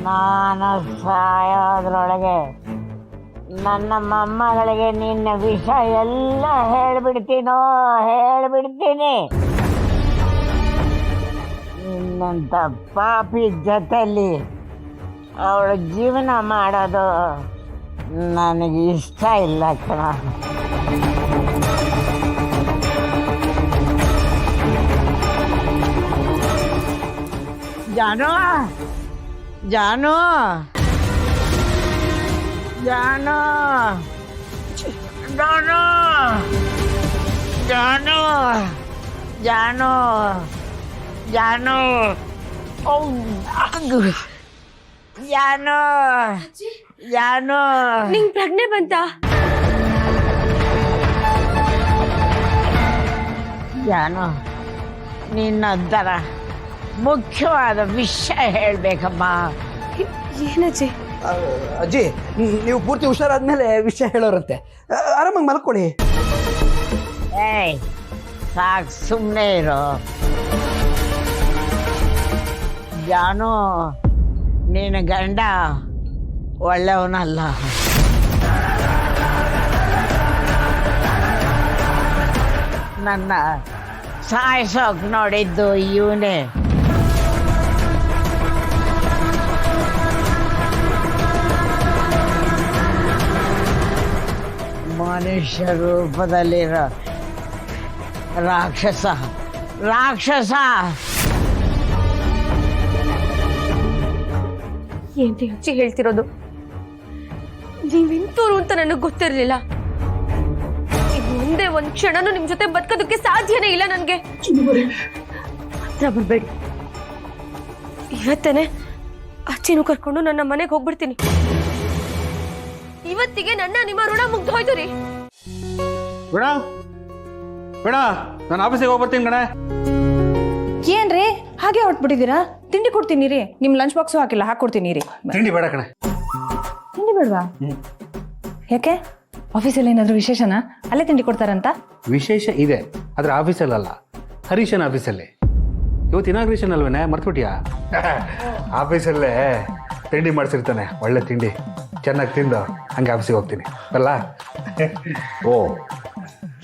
ನಾನು ಸಾಯೋದ್ರೊಳಗೆ ನನ್ನ ಮೊಮ್ಮಗಳಿಗೆ ನಿನ್ನ ವಿಷಯ ಎಲ್ಲ ಹೇಳ್ಬಿಡ್ತೀನಿ. ನಿನ್ನಂಥ ಪಾಪಿ ಜೊತೆಲಿ ಅವಳು ಜೀವನ ಮಾಡೋದು ನನಗೆ ಇಷ್ಟ ಇಲ್ಲ ಕಣ. ಜಾನು ಜಾನು ಜಾನು ಜಾನು ಜಾನು ಜಾನು ಜಾನು ಜಾನು ಜಾನು ನಿಂಗೆ ಪ್ರಜ್ಞೆ ಬಂತ? ಜಾನು ನಿನ್ನೊಂಥರ ಮುಖ್ಯವಾದ ವಿಷಯ ಹೇಳ್ಬೇಕಮ್ಮ. ಏನಜ್ಜಿ? ಅಜ್ಜಿ, ನೀವು ಪೂರ್ತಿ ಹುಷಾರಾದ್ಮೇಲೆ ವಿಷಯ ಹೇಳೋರಂತೆ. ಆರಾಮಾಗಿ ಮಲ್ಕೊಳ್ಳಿ. ಏಯ್ ಸಾಕು, ಸುಮ್ಮನೆ ಇರು. ಜಾನು, ನಿನ್ನ ಗಂಡ ಒಳ್ಳೆಯವನಲ್ಲ. ನನ್ನ ಸಾಯಿಸೋಕೆ ನೋಡಿದ್ದು ಇವನೇ. ಮನುಷ್ಯ ರೂಪದಲ್ಲಿರೋ ರಾಕ್ಷಸ. ಏನ್ರಿ ಅಜ್ಜಿ ಹೇಳ್ತಿರೋದು? ನೀವೆಂತೂರು ಅಂತ ನನಗೆ ಗೊತ್ತಿರಲಿಲ್ಲ. ಮುಂದೆ ಒಂದ್ ಕ್ಷಣನೂ ನಿಮ್ ಜೊತೆ ಬದುಕೋದಕ್ಕೆ ಸಾಧ್ಯನೇ ಇಲ್ಲ ನನ್ಗೆ. ಹತ್ರ ಬರ್ಬೇಡಿ. ಇವತ್ತೇನೆ ಅಜ್ಜಿನೂ ಕರ್ಕೊಂಡು ನನ್ನ ಮನೆಗೆ ಹೋಗ್ಬಿಡ್ತೀನಿ. ಇವತ್ತಿಗೆ ನನ್ನ ನಿಮ್ಮ ಋಣ ಮುಗ್ದು ಹೋಯ್ತು ರೀ. ಬೇಡ ಬೇಡ, ನಾನು ಆಫೀಸಿಗೆ ಹೋಗ್ಬರ್ತೀನಿ ಕಣೆ. ಏನ್ರಿ ಹಾಗೆ ಹೊಟ್ಬಿಟ್ಟಿದ್ದೀರಾ? ತಿಂಡಿ ಕೊಡ್ತೀನಿ ರೀ. ನಿಮ್ ಲಂಚ್ ಬಾಕ್ಸು ಹಾಕಿಲ್ಲ, ಹಾಕೊಡ್ತೀನಿ ರೀ. ತಿಂಡಿ ಬೇಡ ಕಣೆ. ತಿಂಡಿ ಬೇಡವಾ? ಯಾಕೆ? ಆಫೀಸಲ್ಲಿ ಏನಾದ್ರು ವಿಶೇಷನಾ? ಅಲ್ಲೇ ತಿಂಡಿ ಕೊಡ್ತಾರಂತ? ವಿಶೇಷ ಇದೆ, ಆದ್ರೆ ಆಫೀಸಲ್ಲ, ಹರೀಶನ್ ಆಫೀಸಲ್ಲಿ. ಇವತ್ತು ಇನಾಗ್ರೇಷನ್ ಅಲ್ವೇನೆ, ಮರ್ತ್ಬಿಟ್ಟಿಯಾ? ಆಫೀಸಲ್ಲೇ ತಿಂಡಿ ಮಾಡಿಸಿರ್ತಾನೆ, ಒಳ್ಳೆ ತಿಂಡಿ. ಚೆನ್ನಾಗಿ ತಿಂದು ಹಂಗೆ ಆಫೀಸಿಗೆ ಹೋಗ್ತೀನಿ ಅಲ್ಲ. ಓ,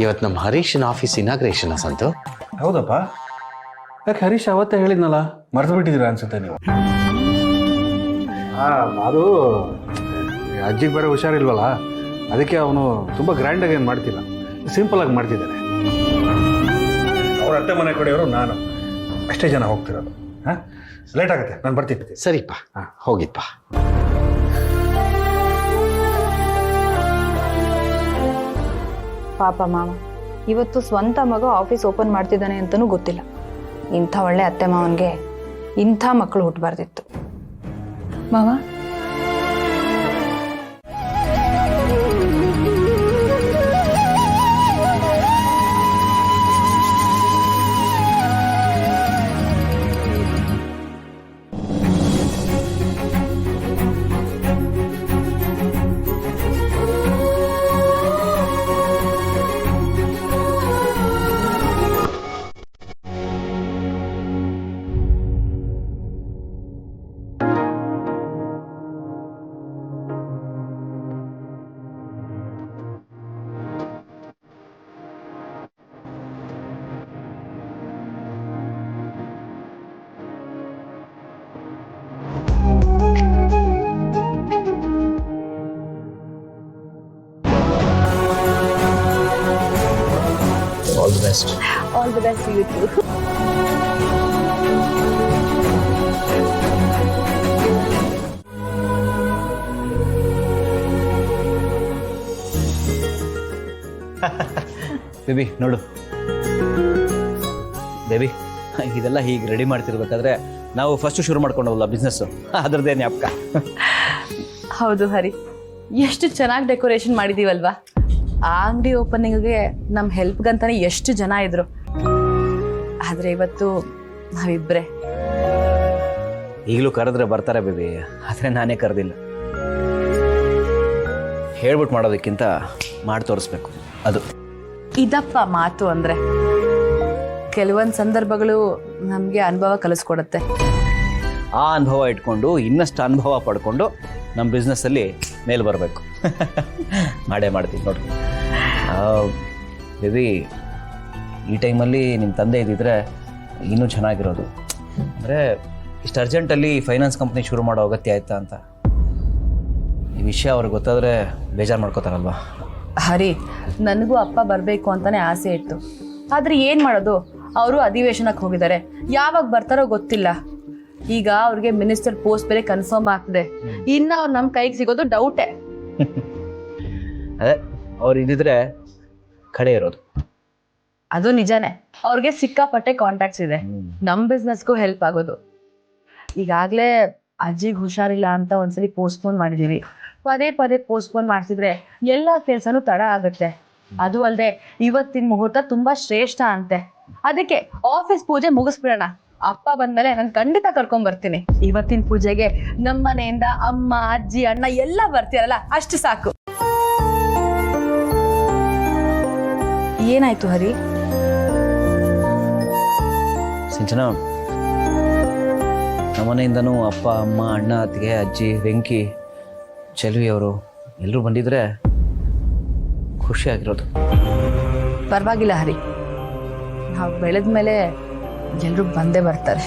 ಇವತ್ತು ನಮ್ಮ ಹರೀಶನ್ ಆಫೀಸ್ ಇನಾಗ್ರೇಷನ್ ಸಂತು? ಹೌದಪ್ಪ. ಯಾಕೆ ಹರೀಶ್ ಅವತ್ತೇ ಹೇಳಿದ್ನಲ್ಲ, ಮರ್ತ್ಬಿಟ್ಟಿದ್ದೀರಾ ಅನ್ಸುತ್ತೆ ನೀವು. ಅದು ಅಜ್ಜಿಗೆ ಬೇರೆ ಹುಷಾರಿಲ್ವಲ್ಲ, ಅದಕ್ಕೆ ಅವನು ತುಂಬ ಗ್ರ್ಯಾಂಡಾಗಿ ಏನು ಮಾಡ್ತಿಲ್ಲ, ಸಿಂಪಲಾಗಿ ಮಾಡ್ತಿದ್ದಾನೆ. ಅವ್ರ ಅತ್ತೆ ಮನೆ ಕಡೆಯವರು ನಾನು ಅಷ್ಟೇ ಜನ ಹೋಗ್ತಿರೋದು. ಹಾಂ, ಲೇಟ್ ಆಗುತ್ತೆ, ನಾನು ಬರ್ತೀನಿ. ಸರಿಪ್ಪ, ಹೋಗಿಪ್ಪ. ಪಾಪ ಮಾವ, ಇವತ್ತು ಸ್ವಂತ ಮಗ ಆಫೀಸ್ ಓಪನ್ ಮಾಡ್ತಿದ್ದಾನೆ ಅಂತನೂ ಗೊತ್ತಿಲ್ಲ. ಇಂಥ ಒಳ್ಳೆ ಅತ್ತೆ ಮಾವನ್ಗೆ ಇಂಥ ಮಕ್ಕಳು ಹುಟ್ಟಬಾರ್ದಿತ್ತು. ಮಾವ, all the best. All the best you too. Baby ನೋಡು, ಬೇಬಿ ಇದೆಲ್ಲ ಹೀಗೆ ರೆಡಿ ಮಾಡ್ತಿರ್ಬೇಕಾದ್ರೆ ನಾವು ಫಸ್ಟ್ ಶುರು ಮಾಡ್ಕೊಂಡವಲ್ಲ ಬಿಸ್ನೆಸ್ಸು, ಅದರದ್ದೇ ಜ್ಞಾಪಕ. ಹೌದು ಹರಿ, ಎಷ್ಟು ಚೆನ್ನಾಗಿ ಡೆಕೋರೇಷನ್ ಮಾಡಿದೀವಲ್ವಾ. ಆ ಅಂಗಡಿ ಓಪನಿಂಗ್ಗೆ ನಮ್ಮ ಹೆಲ್ಪ್ಗಂತಾನೆ ಎಷ್ಟು ಜನ ಇದ್ರು. ಆದ್ರೆ ಇವತ್ತು ನಾವಿಬ್ರೆ. ಈಗಲೂ ಕರೆದ್ರೆ ಬರ್ತಾರೆ ಬೇಬಿ, ಆದರೆ ನಾನೇ ಕರೆದಿಲ್ಲ. ಹೇಳ್ಬಿಟ್ಟು ಮಾಡೋದಕ್ಕಿಂತ ಮಾಡಿ ತೋರಿಸ್ಬೇಕು, ಅದು ಇದಪ್ಪ ಮಾತು ಅಂದ್ರೆ. ಕೆಲವೊಂದು ಸಂದರ್ಭಗಳು ನಮಗೆ ಅನುಭವ ಕಲಿಸ್ಕೊಡುತ್ತೆ. ಆ ಅನುಭವ ಇಟ್ಕೊಂಡು ಇನ್ನಷ್ಟು ಅನುಭವ ಪಡ್ಕೊಂಡು ನಮ್ಮ ಬಿಸ್ನೆಸ್ಸಲ್ಲಿ ಮೇಲೆ ಬರಬೇಕು. ಮಾಡೇ ಮಾಡ್ತೀನಿ ನೋಡಿ. ಬೇಬಿ, ಈ ಟೈಮಲ್ಲಿ ನಿಮ್ಮ ತಂದೆ ಇದ್ದಿದ್ರೆ ಇನ್ನೂ ಚೆನ್ನಾಗಿರೋದು. ಅಂದರೆ ಇಷ್ಟು ಅರ್ಜೆಂಟಲ್ಲಿ ಫೈನಾನ್ಸ್ ಕಂಪ್ನಿ ಶುರು ಮಾಡೋ ಅಗತ್ಯ ಆಯ್ತಾ ಅಂತ. ಈ ವಿಷಯ ಅವ್ರಿಗೆ ಗೊತ್ತಾದರೆ ಬೇಜಾರು ಮಾಡ್ಕೋತಾರಲ್ವಾ? ಹರಿ, ನನಗೂ ಅಪ್ಪ ಬರಬೇಕು ಅಂತಾನೆ ಆಸೆ ಇತ್ತು. ಆದರೆ ಏನು ಮಾಡೋದು, ಅವರು ಅಧಿವೇಶನಕ್ಕೆ ಹೋಗಿದ್ದಾರೆ. ಯಾವಾಗ ಬರ್ತಾರೋ ಗೊತ್ತಿಲ್ಲ. ಈಗ ಅವ್ರಿಗೆ ಮಿನಿಸ್ಟರ್ ಪೋಸ್ಟ್ ಬೇರೆ ಕನ್ಫರ್ಮ್ ಆಗ್ತದೆ. ಇನ್ನು ಅವ್ರು ನಮ್ಮ ಕೈಗೆ ಸಿಗೋದು ಡೌಟೇ. ಅದೇ ಅವ್ರು ಇದ್ದಿದ್ರೆ ಕಡೆ ಇರೋದು. ಅದು ನಿಜಾನೇ. ಅವ್ರಿಗೆ ಸಿಕ್ಕಾಪಟ್ಟೆ ಕಾಂಟ್ಯಾಕ್ಟ್ಸ್ ಇದೆ. ನಮ್ಮ ಬಿಸ್ನೆಸ್ಗೂ ಹೆಲ್ಪ್ ಆಗೋದು. ಈಗಾಗಲೇ ಅಜ್ಜಿಗೆ ಹುಷಾರಿಲ್ಲ ಅಂತ ಒಂದ್ಸಲಿ ಪೋಸ್ಟ್ಪೋನ್ ಮಾಡಿದ್ದೀವಿ. ಪದೇ ಪದೇ ಪೋಸ್ಟ್ಪೋನ್ ಮಾಡ್ತಿದ್ರೆ ಎಲ್ಲ ಕೆಲಸನೂ ತಡ ಆಗುತ್ತೆ. ಅದು ಅಲ್ಲದೆ ಇವತ್ತಿನ ಮುಹೂರ್ತ ತುಂಬಾ ಶ್ರೇಷ್ಠ ಅಂತೆ. ಅದಕ್ಕೆ ಆಫೀಸ್ ಪೂಜೆ ಮುಗಿಸ್ಬಿಡೋಣ. ಅಪ್ಪ ಬಂದ್ಮೇಲೆ ನಾನು ಖಂಡಿತ ಕರ್ಕೊಂಡ್ ಬರ್ತೀನಿ. ಇವತ್ತಿನ ಪೂಜೆಗೆ ನಮ್ಮ ಮನೆಯಿಂದ ಅಮ್ಮ, ಅಜ್ಜಿ, ಅಣ್ಣ ಎಲ್ಲ ಬರ್ತೀರಲ್ಲ, ಅಷ್ಟು ಸಾಕು. ಏನಾಯ್ತು ಹರಿ? ಸಿಂಚನ, ನಮ್ಮನೆಯಿಂದನೂ ಅಪ್ಪ, ಅಮ್ಮ, ಅಣ್ಣ, ಅತ್ತಿಗೆ, ಅಜ್ಜಿ, ವೆಂಕಿ, ಚೆಲ್ವಿ ಅವರು ಎಲ್ಲರೂ ಬಂದಿದ್ರೆ ಖುಷಿಯಾಗಿರೋದು. ಪರವಾಗಿಲ್ಲ ಹರಿ, ನಾವು ಬೆಳೆದ ಮೇಲೆ ಎಲ್ಲರೂ ಬಂದೇ ಬರ್ತಾರೆ.